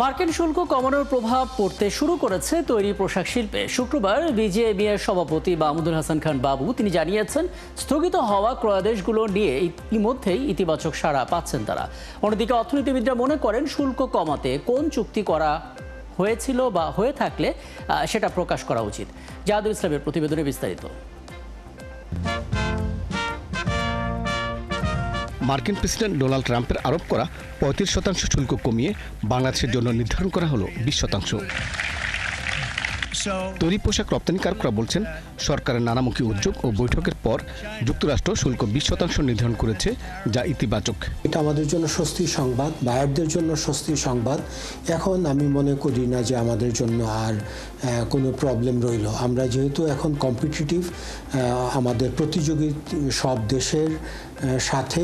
মার্কিন শুল্ক কমানোর প্রভাব পড়তে শুরু করেছে তৈরি পোশাক শিল্পে। শুক্রবার বিজেএমইএর সভাপতি মাহমুদুল হাসান খান বাবু তিনি জানিয়েছেন, স্থগিত হওয়া ক্রয়াদেশগুলো নিয়ে ইতিমধ্যেই ইতিবাচক সাড়া পাচ্ছেন তারা। অন্যদিকে অর্থনীতিবিদরা মনে করেন, শুল্ক কমাতে কোন চুক্তি করা হয়েছিল বা হয়ে থাকলে সেটা প্রকাশ করা উচিত। জাহাদুল ইসলামের প্রতিবেদনে বিস্তারিত। মার্কিন প্রেসিডেন্ট ডোনাল্ড ট্রাম্পের আরোপ করা ৩৫% শুল্ক কমিয়ে বাংলাদেশের জন্য নির্ধারণ করা হলো ২০%। তৈরি পোশাক রপ্তানিকারকরা বলছেন, সরকারের নানামুখী উদ্যোগ ও বৈঠকের পর যুক্তরাষ্ট্র শুল্ক ২০% নির্ধারণ করেছে, যা ইতিবাচক। এটা আমাদের জন্য স্বস্তির সংবাদ, বায়ারদের জন্য স্বস্তির সংবাদ। এখন আমি মনে করি না যে আমাদের জন্য আর কোনো প্রবলেম রইল। আমরা যেহেতু এখন কম্পিটিটিভ, আমাদের প্রতিযোগী সব দেশের সাথে,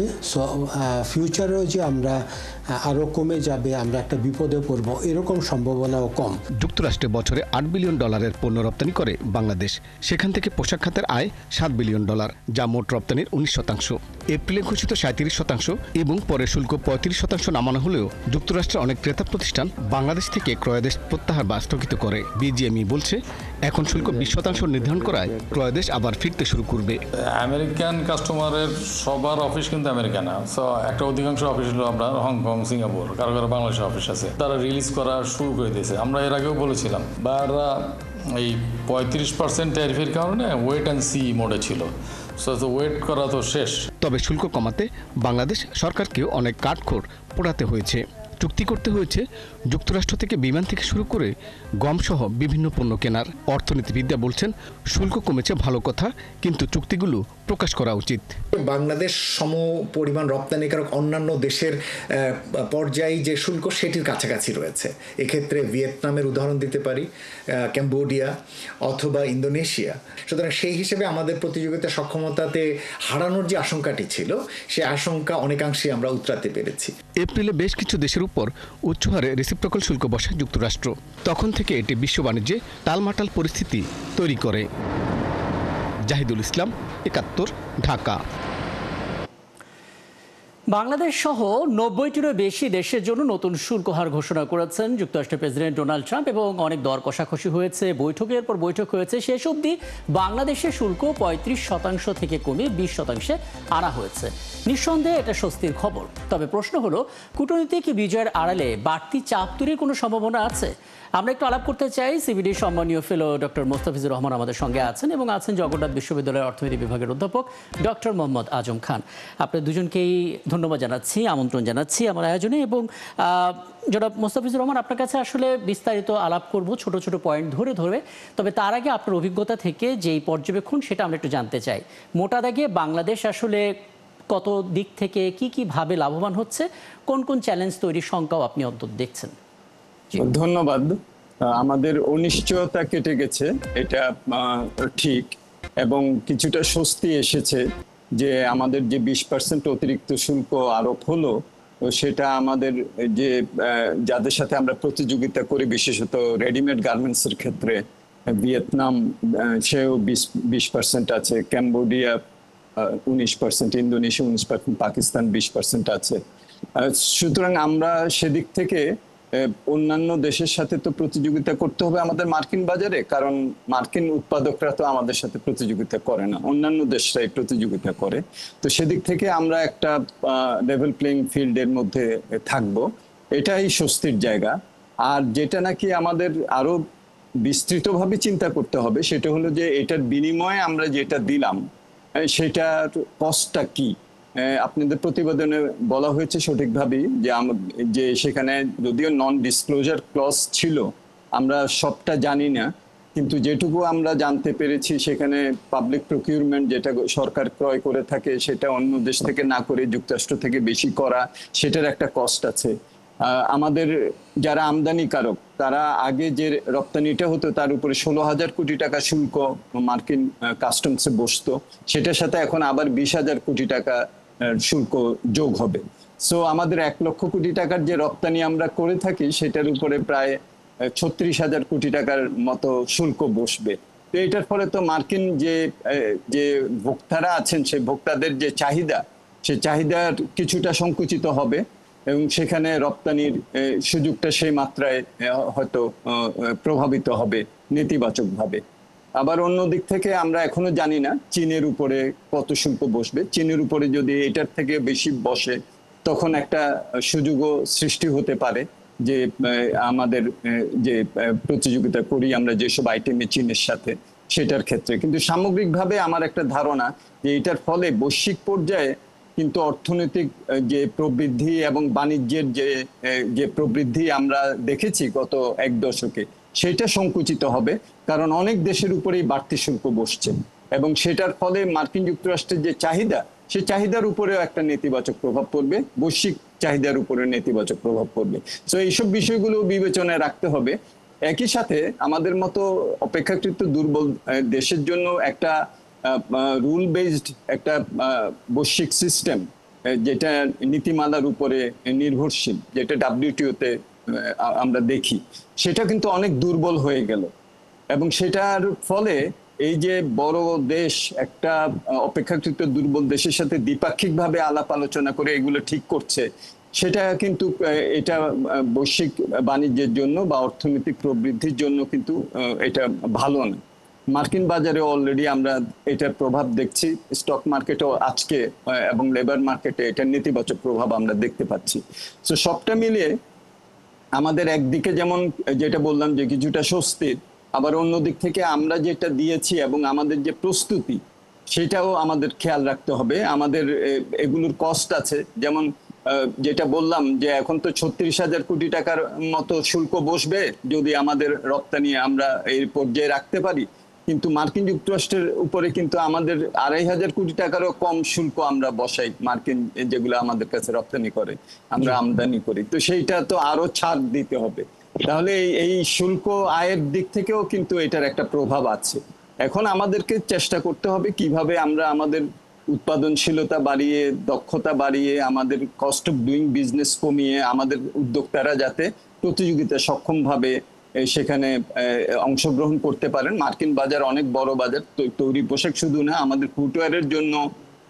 ফিউচারেও যে আমরা আরও কমে যাবে, আমরা একটা বিপদে পড়ব, এরকম সম্ভাবনাও কম। যুক্তরাষ্ট্রে বছরে $৮ বিলিয়ন পণ্য রপ্তানি করে বাংলাদেশ। সেখান থেকে পোশাক খাতের আয় $7 বিলিয়ন, যা মোট রপ্তানির 19%। এপ্রিলে ঘোষিত 37% এবং পরে শুল্ক 35% নামানো হলেও যুক্তরাষ্ট্রের অনেক ক্রেতা প্রতিষ্ঠান বাংলাদেশ থেকে ক্রয়াদেশ প্রত্যাহার বা স্থগিত করে। বিজিএমই বলছে, এখন শুল্ক 20% নির্ধারণ করায় ক্রয়াদেশ আবার ফিরতে শুরু করবে। আমেরিকান কাস্টমারের সবার অফিস কিন্তু আমেরিকা না, সো একটা অধিকাংশ অফিস হলো আপনার হংকং, সিঙ্গাপুর, কারো কারো বাংলাদেশে অফিস আছে। তারা রিলিজ করা শুরু করে দিয়েছে। আমরা এর আগেও বলেছিলাম, বাররা এই 35% ট্যারিফের কারণে ওয়েট অ্যান্ড সি মোডে ছিল। সো ওয়েট করা তো শেষ। তবে শুল্ক কমাতে বাংলাদেশ সরকারকেও অনেক কাঠখড় পোড়াতে হয়েছে। চুক্তি করতে হয়েছে যুক্তরাষ্ট্র থেকে বিমান থেকে শুরু করে গম সহ বিভিন্ন পণ্য কেনার। অর্থনীতিবিদরা বলছেন, শুল্ক কমেছে ভালো কথা, কিন্তু চুক্তিগুলো প্রকাশ করা উচিত। বাংলাদেশ সম পরিমাণ রপ্তানিকারক অন্যান্য দেশের পর্যায়ে যে শুল্ক সেটির কাছাকাছি রয়েছে। এক্ষেত্রে ভিয়েতনামের উদাহরণ দিতে পারি, ক্যাম্বোডিয়া অথবা ইন্দোনেশিয়া। সুতরাং সেই হিসেবে আমাদের প্রতিযোগিতা সক্ষমতাতে হারানোর যে আশঙ্কাটি ছিল, সে আশঙ্কা অনেকাংশে আমরা উতরাতে পেরেছি। এপ্রিলে বেশ কিছু দেশের উপর উচ্চ হারে রেসিপ্রোকাল শুল্ক বসায় যুক্তরাষ্ট্র। তখন থেকে এটি বিশ্ব বাণিজ্যে টালমাটাল পরিস্থিতি তৈরি করে। জাহিদুল ইসলাম, ৭১, ঢাকা। বাংলাদেশ সহ ৯০টিরও বেশি দেশের জন্য নতুন শুল্ক হার ঘোষণা করেছেন যুক্তরাষ্ট্রের প্রেসিডেন্ট ডোনাল্ড ট্রাম্প এবং অনেক দর কষাকষি হয়েছে, বৈঠকের পর বৈঠক হয়েছে। শেষ অবধি বাংলাদেশের শুল্ক ৩৫% থেকে কমিয়ে 20%-এ আনা হয়েছে। নিঃসন্দেহে এটা স্বস্তির খবর। তবে প্রশ্ন হলো, কূটনৈতিক বিজয়ের আড়ালে বাড়তি চাপ তৈরির কোনো সম্ভাবনা আছে? আমরা একটু আলাপ করতে চাই। সিবিডির সম্মানীয় ফেলো ডক্টর মোস্তাফিজুর রহমান আমাদের সঙ্গে আছেন এবং আছেন জগন্নাথ বিশ্ববিদ্যালয়ের অর্থনীতি বিভাগের অধ্যাপক ডক্টর মোহাম্মদ আজম খান। আপনাদের দুজনকেই ধন্যবাদ জানাচ্ছি, আমন্ত্রণ জানাচ্ছি আমার আয়োজনে। এবং জনাব মোস্তাফিজুর রহমান, আপনার কাছে আসলে বিস্তারিত আলাপ করব ছোট ছোট পয়েন্ট ধরে ধরে। তবে তার আগে আপনার অভিজ্ঞতা থেকে যেই পর্যবেক্ষণ, সেটা আমরা একটু জানতে চাই। মোটা দাগে বাংলাদেশ আসলে কত দিক থেকে কি ভাবে লাভবান হচ্ছে, কোন কোন চ্যালেঞ্জ তৈরির শঙ্কাও আপনি অন্তত দেখছেন? ধন্যবাদ। আমাদের অনিশ্চয়তা কেটে গেছে, এটা ঠিক, এবং কিছুটা স্বস্তি এসেছে যে আমাদের যে 20% অতিরিক্ত শুল্ক আরোপ হলো, সেটা আমাদের যে যাদের সাথে আমরা প্রতিযোগিতা করি, বিশেষত রেডিমেড গার্মেন্টসের ক্ষেত্রে ভিয়েতনাম সেও 20% আছে, ক্যাম্বোডিয়া 19%, ইন্দোনেশিয়া 19%, পাকিস্তান 20% আছে। সুতরাং আমরা সেদিক থেকে অন্যান্য দেশের সাথে তো প্রতিযোগিতা করতে হবে আমাদের মার্কিন বাজারে, কারণ মার্কিন উৎপাদকরা তো আমাদের সাথে প্রতিযোগিতা করে না, অন্যান্য দেশরাই প্রতিযোগিতা করে। তো সেদিক থেকে আমরা একটা লেভেল প্লেইং ফিল্ডের মধ্যে থাকবো, এটাই স্বস্তির জায়গা। আর যেটা নাকি আমাদের আরো বিস্তৃতভাবে চিন্তা করতে হবে, সেটা হলো যে এটার বিনিময়ে আমরা যেটা দিলাম সেটার কস্টটা কি। আপনাদের প্রতিবেদনে বলা হয়েছে সঠিকভাবেই যে সেখানে যদিও নন ডিসক্লোজার ক্লজ ছিল, আমরা সবটা জানি না, কিন্তু যেটুকু আমরা জানতে পেরেছি সেখানে পাবলিক প্রকিউরমেন্ট যেটা সরকার ক্রয় করে থাকে, সেটা অন্য দেশ থেকে না করে যুক্তরাষ্ট্র থেকে বেশি করা, সেটার একটা কস্ট আছে। আমাদের যারা আমদানিকারক, তারা আগে যে রপ্তানিটা হতো তার উপরে 16,000 কোটি টাকা শুল্ক মার্কিন কাস্টমসে বসতো, সেটার সাথে এখন আবার 20,000 কোটি টাকা শুল্ক যোগ হবে। সো আমাদের 1 লক্ষ কোটি টাকার যে রপ্তানি আমরা করে থাকি, সেটার উপরে প্রায় 36,000 কোটি টাকার মতো শুল্ক বসবে। তো এটার ফলে তো মার্কিন যে ভোক্তারা আছেন, সেই ভোক্তাদের যে চাহিদা, সে চাহিদার কিছুটা সংকুচিত হবে। এবং সেখানে রপ্তানির সুযোগটা সেই মাত্রায় হয়তো প্রভাবিত হবে নেতিবাচকভাবে। আবার অন্য দিক থেকে আমরা এখনো জানি না চীনের উপরে কত শুল্ক বসবে। চীনের উপরে যদি এটার থেকে বেশি বসে তখন একটা সুযোগও সৃষ্টি হতে পারে যে আমাদের যে প্রতিযোগিতা করি আমরা যেসব আইটেমে চীনের সাথে, সেটার ক্ষেত্রে। কিন্তু সামগ্রিকভাবে আমার একটা ধারণা যে এটার ফলে বৈশ্বিক পর্যায়ে কিন্তু অর্থনৈতিক যে প্রবৃদ্ধি এবং বাণিজ্যের যে প্রবৃদ্ধি আমরা দেখেছি গত এক দশকে, সেটা সংকুচিত হবে, কারণ অনেক দেশের উপরেই বাড়তি শুল্ক বসছে এবং সেটার ফলে মার্কিন যুক্তরাষ্ট্রের যে চাহিদা, সেই চাহিদার উপরেও একটা নেতিবাচক প্রভাব পড়বে, বৈশ্বিক চাহিদার উপরে নেতিবাচক প্রভাব পড়বে। তো এইসব বিষয়গুলো বিবেচনায় রাখতে হবে। একই সাথে আমাদের মতো অপেক্ষাকৃত দুর্বল দেশের জন্য একটা রুল বেসড একটা বৈশ্বিক সিস্টেম, যেটা নীতিমালার উপরে নির্ভরশীল, যেটা WTO-তে আমরা দেখি, সেটা কিন্তু অনেক দুর্বল হয়ে গেল। এবং সেটার ফলে এই যে বড় দেশ একটা অপেক্ষাকৃত দুর্বল দেশের সাথে দ্বিপাক্ষিকভাবে আলাপ আলোচনা করে এগুলো ঠিক করছে, সেটা কিন্তু এটা বৈশ্বিক বাণিজ্যের জন্য বা অর্থনৈতিক প্রবৃদ্ধির জন্য কিন্তু এটা ভালো না। মার্কিন বাজারে অলরেডি আমরা এটার প্রভাব দেখছি, স্টক মার্কেটেও আজকে এবং লেবার মার্কেটে এটার নেতিবাচক প্রভাব আমরা দেখতে পাচ্ছি। তো সবটা মিলিয়ে আমাদের একদিকে যেমন যেটা বললাম যে কিছুটা স্বস্তির, আবার অন্য দিক থেকে আমরা যেটা দিয়েছি এবং আমাদের যে প্রস্তুতি, সেটাও আমাদের খেয়াল রাখতে হবে। আমাদের এগুলোর কস্ট আছে, যেমন যেটা বললাম যে এখন তো 36,000 কোটি টাকার মতো শুল্ক বসবে যদি আমাদের রপ্তানি আমরা এই পর্যায়ে রাখতে পারি, কিন্তু মার্কিন যুক্তরাষ্ট্রের উপরে কিন্তু আমাদের 2,500 কোটি টাকারও কম শুল্ক আমরা বসাই, মার্কিন যেগুলো আমাদের কাছে রপ্তানি করে, আমরা আমদানি করি। তো সেইটা তো আরো ছাড় দিতে হবে। তাহলে এই শুল্ক আয়ের দিক থেকেও কিন্তু এটার একটা প্রভাব আছে। এখন আমাদেরকে চেষ্টা করতে হবে কিভাবে আমরা আমাদের উৎপাদনশীলতা বাড়িয়ে, দক্ষতা বাড়িয়ে, আমাদের কস্ট অফ ডুইং বিজনেস কমিয়ে আমাদের উদ্যোক্তারা যাতে প্রতিযোগিতা সক্ষমভাবে সেখানে অংশগ্রহণ করতে পারেন। মার্কিন বাজার অনেক বড় বাজার, তৈরি পোশাক শুধু না, আমাদের ফুটওয়্যারের জন্য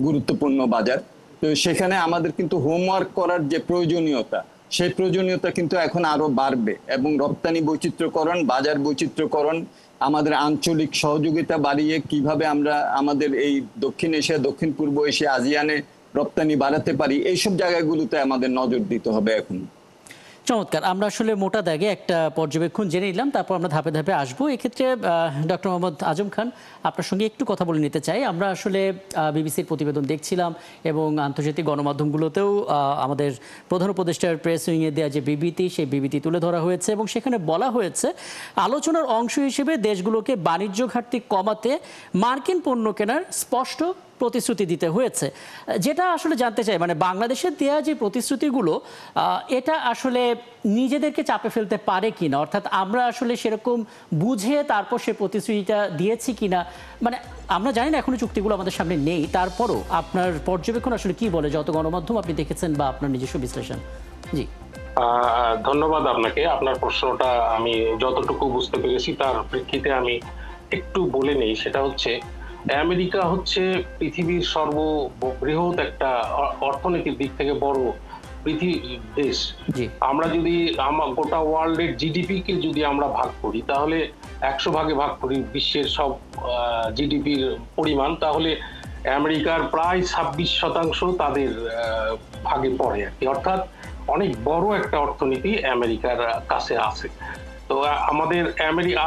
গুরুত্বপূর্ণ বাজার। তো সেখানে আমাদের কিন্তু হোমওয়ার্ক করার যে প্রয়োজনীয়তা, সেই প্রয়োজনীয়তা কিন্তু এখন আরো বাড়বে। এবং রপ্তানি বৈচিত্র্যকরণ, বাজার বৈচিত্র্যকরণ, আমাদের আঞ্চলিক সহযোগিতা বাড়িয়ে কিভাবে আমরা আমাদের এই দক্ষিণ এশিয়া, দক্ষিণ পূর্ব এশিয়া, আসিয়ানে রপ্তানি বাড়াতে পারি, এইসব জায়গাগুলোতে আমাদের নজর দিতে হবে এখন। চমৎকার। আমরা আসলে মোটা দাগে একটা পর্যবেক্ষণ জেনে নিলাম, তারপর আমরা ধাপে ধাপে আসবো। এক্ষেত্রে ডক্টর মোহাম্মদ আজম খান, আপনার সঙ্গে একটু কথা বলে নিতে চাই। আমরা আসলে বিবিসির প্রতিবেদন দেখছিলাম এবং আন্তর্জাতিক গণমাধ্যমগুলোতেও আমাদের প্রধান উপদেষ্টার প্রেস উইংয়ে দেওয়া যে বিবৃতি, সেই বিবৃতি তুলে ধরা হয়েছে এবং সেখানে বলা হয়েছে আলোচনার অংশ হিসেবে দেশগুলোকে বাণিজ্য ঘাটতি কমাতে মার্কিন পণ্য কেনার স্পষ্ট প্রতিশ্রুতি দিতে হয়েছে। যেটা আসলে জানতে চাই, মানে বাংলাদেশের দেওয়া যে প্রতিশ্রুতিগুলো, এটা আসলে নিজেদেরকে চাপে ফেলতে পারে কিনা, অর্থাৎ আমরা আসলে সেরকম বুঝে তারপর সে প্রতিশ্রুতিটা দিয়েছি কিনা, মানে আমরা জানি না, এখনো চুক্তিগুলো আমাদের সামনে নেই। তারপরও আপনার পর্যবেক্ষণ আসলে কি বলে, যত গণমাধ্যম আপনি দেখেছেন বা আপনার নিজস্ব বিশ্লেষণ? জি, ধন্যবাদ আপনাকে। আপনার প্রশ্নটা আমি যতটুকু বুঝতে পেরেছি তার প্রেক্ষিতে আমি একটু বলে নেই। সেটা হচ্ছে, আমেরিকা হচ্ছে পৃথিবীর সর্ববৃহৎ একটা অর্থনীতির দিক থেকে বড় দেশ। আমরা যদি গোটা ওয়ার্ল্ডের জিডিপি কে যদি আমরা ভাগ করি, তাহলে 100 ভাগে ভাগ করি বিশ্বের সব জিডিপির পরিমাণ, তাহলে আমেরিকার প্রায় 26% তাদের ভাগে পড়ে আর কি। অর্থাৎ অনেক বড় একটা অর্থনীতি আমেরিকার কাছে আছে। তো আমাদের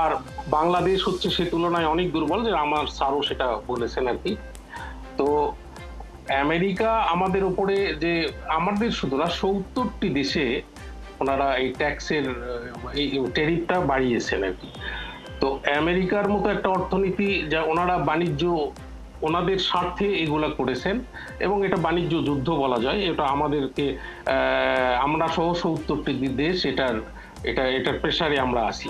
আর বাংলাদেশ হচ্ছে সে তুলনায় অনেক দুর্বল, যে আমার স্যারও সেটা বলেছেন আর কি। তো আমেরিকা আমাদের উপরে, যে আমাদের শুধু না 70টি দেশে ওনারা এই ট্যাক্সের এই ট্যারিফটা বাড়িয়েছেন আর কি। তো আমেরিকার মতো একটা অর্থনীতি, যা ওনারা বাণিজ্য ওনাদের স্বার্থে এগুলা করেছেন এবং এটা বাণিজ্য যুদ্ধ বলা যায়। এটা আমাদেরকে আমরা সহ 70টি দেশ এটার প্রেসারে আমরা আছি।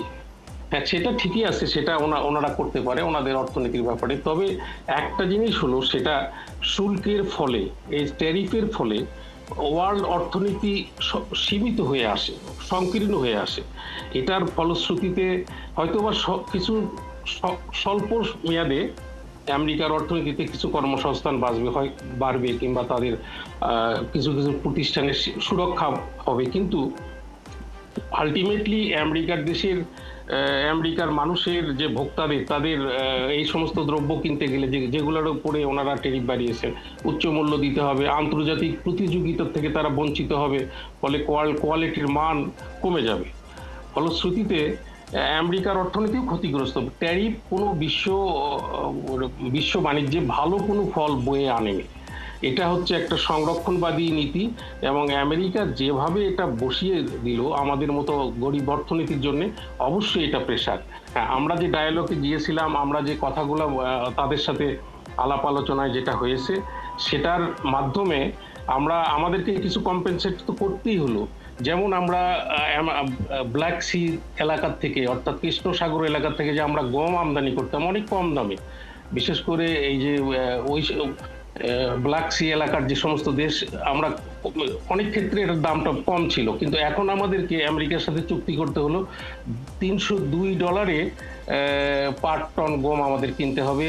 হ্যাঁ, সেটা ঠিকই আছে, সেটা ওনারা করতে পারে ওনাদের অর্থনীতির ব্যাপারে। তবে একটা জিনিস হলো, সেটা শুল্কের ফলে, এই ট্যারিফের ফলে ওয়ার্ল্ড অর্থনীতি সীমিত হয়ে আসে, সংকীর্ণ হয়ে আসে। এটার ফলশ্রুতিতে হয়তোবা কিছু স্বল্প মেয়াদে আমেরিকার অর্থনীতিতে কিছু কর্মসংস্থান বাড়বে কিংবা তাদের কিছু কিছু প্রতিষ্ঠানের সুরক্ষা হবে, কিন্তু আলটিমেটলি আমেরিকার মানুষের যে ভোক্তাদের তাদের এই সমস্ত দ্রব্য কিনতে গেলে যেগুলোর উপরে ওনারা ট্যারিফ বাড়িয়েছেন, উচ্চ মূল্য দিতে হবে, আন্তর্জাতিক প্রতিযোগিতার থেকে তারা বঞ্চিত হবে, ফলে কোয়ালিটির মান কমে যাবে। ফলশ্রুতিতে আমেরিকার অর্থনীতিও ক্ষতিগ্রস্ত। ট্যারিফ কোনো বিশ্ব বাণিজ্যে ভালো কোনো ফল বয়ে আনেনি। এটা হচ্ছে একটা সংরক্ষণবাদী নীতি, এবং আমেরিকা যেভাবে এটা বসিয়ে দিল আমাদের মতো গরিব অর্থনীতির জন্য, অবশ্যই এটা প্রেশার। আমরা যে ডায়ালগে গিয়েছিলাম, আমরা যে কথাগুলো তাদের সাথে আলাপ আলোচনায় যেটা হয়েছে, সেটার মাধ্যমে আমাদেরকে কিছু কম্পেনসেট তো করতেই হলো। যেমন আমরা ব্ল্যাক সি এলাকার থেকে, অর্থাৎ কৃষ্ণ সাগর এলাকা থেকে যে আমরা গম আমদানি করতাম অনেক কম দামে, বিশেষ করে এই যে ওই ব্ল্যাক সি এলাকার যে সমস্ত দেশ, আমরা অনেক ক্ষেত্রে এটার দামটা কম ছিল, কিন্তু এখন আমাদেরকে আমেরিকার সাথে চুক্তি করতে হলো $302 পার টন গম আমাদের কিনতে হবে,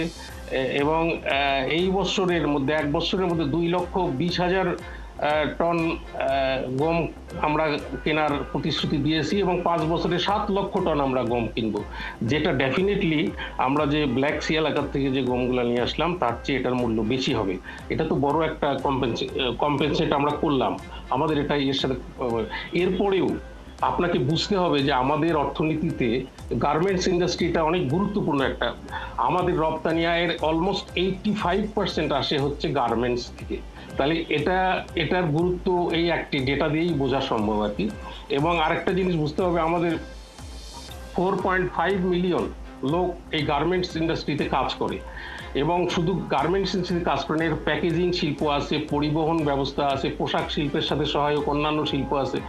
এবং এই বছরের মধ্যে 1 বছরের মধ্যে 2,20,000 টন গম আমরা কেনার প্রতিশ্রুতি দিয়েছি, এবং 5 বছরে 7 লক্ষ টন আমরা গম কিনবো, যেটা ডেফিনেটলি আমরা যে ব্ল্যাক সি এলাকার থেকে যে গমগুলো নিয়ে আসলাম তার চেয়ে এটার মূল্য বেশি হবে। এটা তো বড় একটা কম্পেনসেট আমরা করলাম আমাদের এটা এর সাথে। এরপরেও আপনাকে বুঝতে হবে যে আমাদের অর্থনীতিতে গার্মেন্টস ইন্ডাস্ট্রিটা অনেক গুরুত্বপূর্ণ একটা। আমাদের রপ্তানি আয়ের অলমোস্ট 85% আসে হচ্ছে গার্মেন্টস থেকে। তাহলে এটার গুরুত্ব এই একটি ডেটা দিয়েই বোঝা সম্ভব আর কি। এবং আরেকটা জিনিস বুঝতে হবে, আমাদের 4.5 মিলিয়ন লোক এই গার্মেন্টস ইন্ডাস্ট্রিতে কাজ করে, এবং শুধু গার্মেন্টস ইন্ডাস্ট্রিতে কাজ করে না, এর প্যাকেজিং শিল্প আছে, পরিবহন ব্যবস্থা আছে, পোশাক শিল্পের সাথে সহায়ক অন্যান্য শিল্প আছে,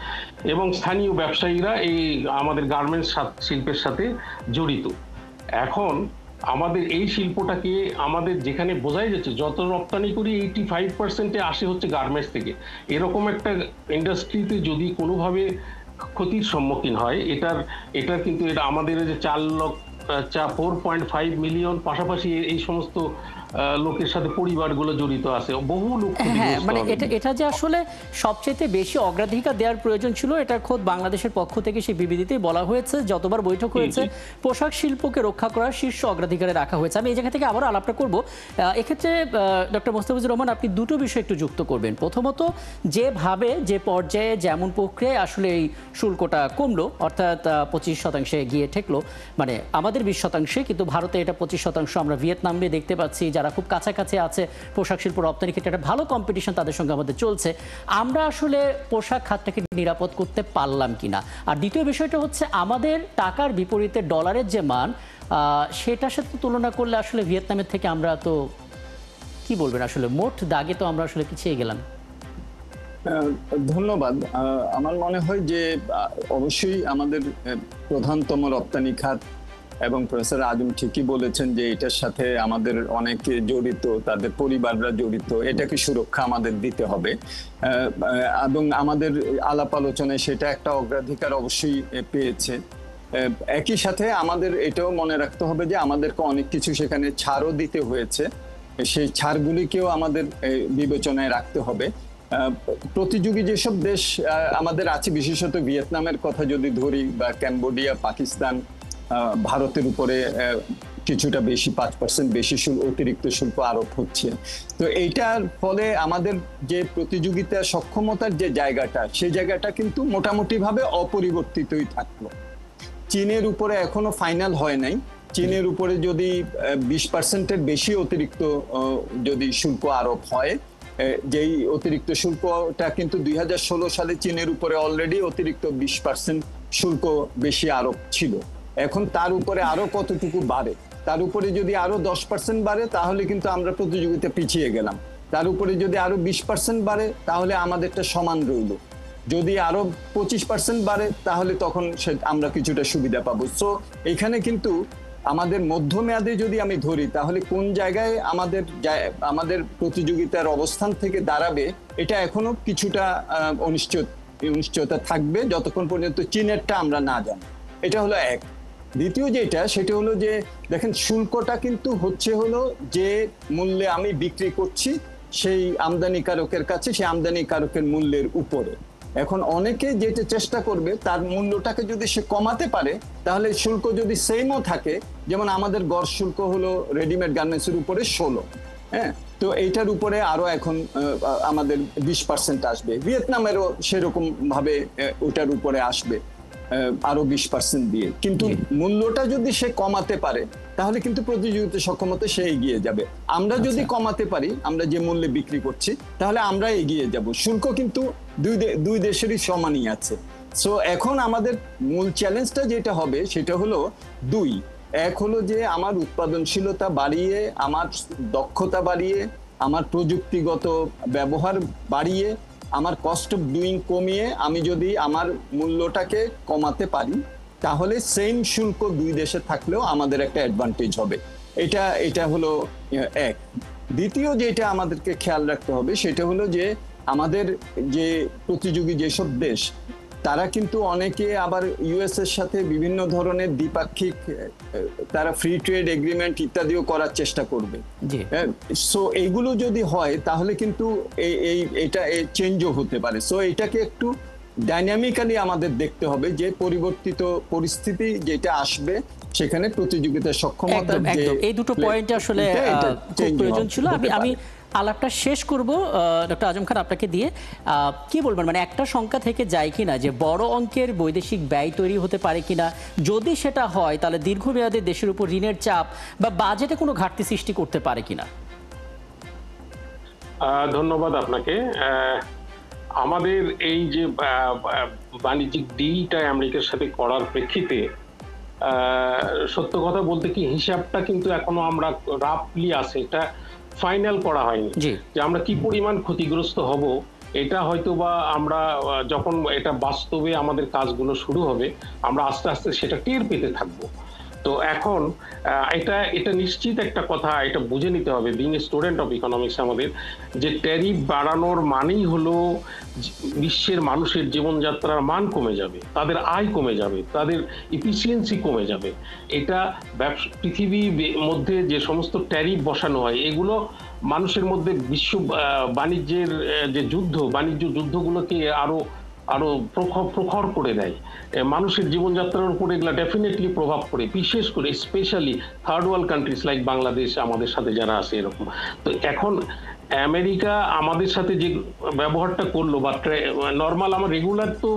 এবং স্থানীয় ব্যবসায়ীরা এই আমাদের গার্মেন্টস শিল্পের সাথে জড়িত। এখন আমাদের এই শিল্পটাকে আমাদের যেখানে বোঝাই যাচ্ছে যত রপ্তানি করি 85% আসে হচ্ছে গার্মেন্টস থেকে। এরকম একটা ইন্ডাস্ট্রিতে যদি কোনোভাবে ক্ষতির সম্মুখীন হয়, এটার কিন্তু এটা আমাদের যে 4.5 মিলিয়ন, পাশাপাশি এই সমস্ত লোকের সাথে পরিবারগুলো জড়িত আছে, বহু লোক। হ্যাঁ, মানে এটা যে আসলে সবচেয়ে বেশি অগ্রাধিকার দেওয়ার প্রয়োজন ছিল, এটা খোদ বাংলাদেশের পক্ষ থেকে সেই বিবৃতিতেই বলা হয়েছে। যতবার বৈঠক হয়েছে পোশাক শিল্পকে রক্ষা করার শীর্ষ অগ্রাধিকারে রাখা হয়েছে। আমি এই জায়গা থেকে আবার আলাপটা করব। এক্ষেত্রে ডক্টর মোস্তাফিজুর রহমান, আপনি দুটো বিষয় একটু যুক্ত করবেন। প্রথমত, যেভাবে যে পর্যায়ে যেমন প্রক্রিয়ায় আসলে এই শুল্কটা কমলো, অর্থাৎ 25% গিয়ে ঠেকলো, মানে আমাদের 20%, কিন্তু ভারতে এটা 25%। আমরা ভিয়েতনামে দেখতে পাচ্ছি যারা খুব কাছাকাছি আছে পোশাক শিল্প রপ্তানি ক্ষেত্রে, একটা ভালো কম্পিটিশন তাদের সঙ্গে আমাদের চলছে। আমরা আসলে পোশাক খাতটাকে নিরাপদ করতে পারলাম কিনা। আর দ্বিতীয় বিষয়টা হচ্ছে, আমাদের টাকার বিপরীতে ডলারের যে মান, সেটার সাথে তুলনা করলে আসলে ভিয়েতনামের থেকে আমরা তো কি বলবেন, আসলে মোট দাগে তো আমরা আসলে পিছিয়ে গেলাম। ধন্যবাদ। আমার মনে হয় যে অবশ্যই আমাদের প্রধানতম রপ্তানি খাত, এবং প্রফেসর আজম ঠিকই বলেছেন যে এটার সাথে আমাদের অনেকে জড়িত, তাদের পরিবাররা জড়িত, এটাকে সুরক্ষা আমাদের দিতে হবে, এবং আমাদের আলাপ আলোচনায় সেটা একটা অগ্রাধিকার অবশ্যই পেয়েছে। একই সাথে আমাদের এটাও মনে রাখতে হবে যে আমাদেরকে অনেক কিছু সেখানে ছাড়ও দিতে হয়েছে, সেই ছাড়গুলিকেও আমাদের বিবেচনায় রাখতে হবে। প্রতিযোগী যেসব দেশ আমাদের আছে, বিশেষত ভিয়েতনামের কথা যদি ধরি, বা ক্যাম্বোডিয়া, পাকিস্তান, ভারতের উপরে কিছুটা বেশি 5% বেশি অতিরিক্ত শুল্ক আরোপ হচ্ছে। তো এইটার ফলে আমাদের যে প্রতিযোগিতা সক্ষমতার যে জায়গাটা, সেই জায়গাটা কিন্তু মোটামুটিভাবে অপরিবর্তিতই থাকলো। চীনের উপরে এখনো ফাইনাল হয় নাই। চীনের উপরে যদি 20%-এর বেশি অতিরিক্ত যদি শুল্ক আরোপ হয়, যেই অতিরিক্ত শুল্কটা কিন্তু 2016 সালে চীনের উপরে অলরেডি অতিরিক্ত 20% শুল্ক বেশি আরোপ ছিল। এখন তার উপরে আরো কতটুকু বাড়ে, তার উপরে যদি আরো 10% বাড়ে তাহলে কিন্তু আমরা প্রতিযোগিতা পিছিয়ে গেলাম। তার উপরে যদি আরো 20% বাড়ে তাহলে আমাদেরটা সমান রইল। যদি আরো 25% বাড়ে তাহলে তখন আমরা কিছুটা সুবিধা পাবো। সো এখানে কিন্তু আমাদের মধ্যমেয়াদে যদি আমি ধরি, তাহলে কোন জায়গায় আমাদের প্রতিযোগিতার অবস্থান থেকে দাঁড়াবে, এটা এখনো কিছুটা অনিশ্চয়তা থাকবে যতক্ষণ পর্যন্ত চীনেরটা আমরা না জানি। এটা হলো এক। দ্বিতীয় যেটা সেটা হলো যে দেখেন শুল্কটা কিন্তু হলো যে মূল্যে আমি বিক্রি করছি সেই আমদানিকারকের কাছে, সেই আমদানিকারকের মূল্যের উপরে। এখন অনেকে যেটা চেষ্টা করবে তার মূল্যটাকে যদি সে কমাতে পারে, তাহলে শুল্ক যদি সেমও থাকে, যেমন আমাদের গড় শুল্ক হলো রেডিমেড গার্মেন্টসের উপরে 16, হ্যাঁ, তো এইটার উপরে আরো এখন আমাদের 20% আসবে। ভিয়েতনামেরও সেরকম ভাবে ওটার উপরে আসবে আরো 20% দিয়ে। কিন্তু মূল্যটা যদি সে কমাতে পারে তাহলে কিন্তু প্রতিযোগিতা সক্ষমতা সে এগিয়ে যাবে। আমরা যদি কমাতে পারি, আমরা যে মূল্যে বিক্রি করছি, তাহলে আমরা এগিয়ে যাব। শুল্ক কিন্তু দুই দেশেরই সমানই আছে। সো এখন আমাদের মূল চ্যালেঞ্জটা যেটা হবে সেটা হলো এক হলো যে আমার উৎপাদনশীলতা বাড়িয়ে, আমার দক্ষতা বাড়িয়ে, আমার প্রযুক্তিগত ব্যবহার বাড়িয়ে, আমার কস্ট অফ ডুইং কমিয়ে আমি যদি আমার মূল্যটাকে কমাতে পারি, তাহলে সেম শুল্ক দুই দেশে থাকলেও আমাদের একটা অ্যাডভান্টেজ হবে। এটা হলো এক। দ্বিতীয় যেটা আমাদেরকে খেয়াল রাখতে হবে সেটা হলো যে আমাদের যে প্রতিযোগী যেসব দেশ, তারা কিন্তু অনেকে আবার ইউএস এর সাথে বিভিন্ন ধরনের দ্বিপাক্ষিক তারা ফ্রি ট্রেড এগ্রিমেন্ট ইত্যাদিও করার চেষ্টা করবে। সো এইগুলো যদি হয় তাহলে কিন্তু এটা চেঞ্জও হতে পারে। সো এটাকে একটু ডাইনামিক্যালি আমাদের দেখতে হবে যে পরিবর্তিত পরিস্থিতি যেটা আসবে সেখানে প্রতিযোগিতার সক্ষমতা। এই দুটো পয়েন্ট আসলে খুব প্রয়োজন ছিল। আমি আলাপটা শেষ করব ডক্টর আজম খান আপনাকে দিয়ে। কি বলবেন, মানে একটা সংখ্যা থেকে যায় কিনা যে বড় অঙ্কের বৈদেশিক ব্যয় তৈরি হতে পারে কিনা? যদি সেটা হয় তাহলে দীর্ঘমেয়াদে দেশের উপর ঋণের চাপ বা বাজেটে কোনো ঘাটতি সৃষ্টি করতে পারে কিনা? ধন্যবাদ আপনাকে। আমাদের এই যে বাণিজ্যিক ডিলটা আমেরিকার সাথে করার প্রেক্ষিতে সত্য কথা বলতে কি হিসাবটা কিন্তু এখনো আমরা রাফলি আছে, এটা ফাইনাল করা হয়নি যে আমরা কি পরিমাণ ক্ষতিগ্রস্ত হব। এটা হয়তো বা আমরা যখন এটা বাস্তবে আমাদের কাজগুলো শুরু হবে আমরা আস্তে আস্তে সেটা টের পেতে থাকবো। তো এখন এটা নিশ্চিত একটা কথা, এটা বুঝে নিতে হবে বিং স্টুডেন্ট অফ ইকোনমিক্স আমাদের, যে ট্যারিফ বাড়ানোর মানেই হলো বিশ্বের মানুষের জীবনযাত্রার মান কমে যাবে, তাদের আয় কমে যাবে, তাদের এফিসিয়েন্সি কমে যাবে। এটা পৃথিবীর মধ্যে যে সমস্ত ট্যারিফ বসানো হয় এগুলো মানুষের মধ্যে বিশ্ব বাণিজ্যের যে বাণিজ্য যুদ্ধগুলোকে আরো প্রখর করে দেয়। মানুষের জীবনযাত্রার উপর এগুলা ডেফিনেটলি প্রভাব পড়ে, বিশেষ করে specially third world countries like Bangladesh আমাদের সাথে যারা আছে এরকম। তো এখন আমেরিকা আমাদের সাথে যে ব্যবহারটা করলো বা নর্মাল আমার রেগুলার তো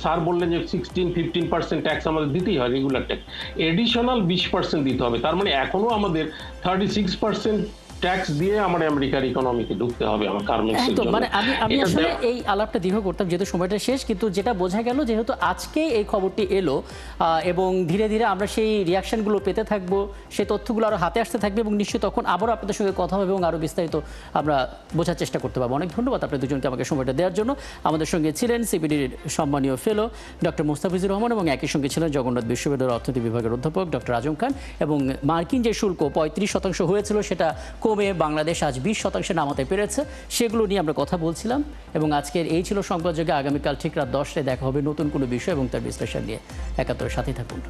স্যার বললেন যে 16-15% ট্যাক্স আমাদের দিতেই হয় রেগুলার ট্যাক্স, এডিশনাল 20% দিতে হবে। তার মানে এখনো আমাদের 36% ট্যাক্স দিয়ে আমার আমেরিকার ইকোনমিতে ঢুকতে হবে আমার গার্মেন্টস এর জন্য। মানে আমি আসলে এই আলাপটা দীর্ঘ করতাম যেহেতু সময়টা শেষ, কিন্তু যেটা বোঝা গেল যেহেতু আজকে এই খবরটি এলো এবং ধীরে ধীরে আমরা সেই রিয়াকশনগুলো পেতে থাকবো, সেই তথ্যগুলো আরো হাতে আসতে থাকবে এবং নিশ্চয়ই তখন আবারও আপনাদের সঙ্গে কথা হবে এবং আরো বিস্তারিত আমরা বোঝার চেষ্টা করতে পারবো। অনেক ধন্যবাদ আপনাদের দুজনকে আমাকে সময়টা দেওয়ার জন্য। আমাদের সঙ্গে ছিলেন সিপিডির সম্মানীয় ফেলো ডক্টর মুস্তাফিজুর রহমান এবং একই সঙ্গে ছিলেন জগন্নাথ বিশ্ববিদ্যালয়ের অর্থনীতি বিভাগের অধ্যাপক ডক্টর আজম খান। এবং মার্কিন যে শুল্ক 35% হয়েছিল সেটা কমে বাংলাদেশ আজ 20% নামাতে পেরেছে, সেগুলো নিয়ে আমরা কথা বলছিলাম। এবং আজকের এই ছিল সংবাদযোগে। আগামীকাল ঠিক রাত 10টায় দেখা হবে নতুন কোনো বিষয় এবং তার বিশ্লেষণ নিয়ে। ৭১-এর সাথেই থাকুন।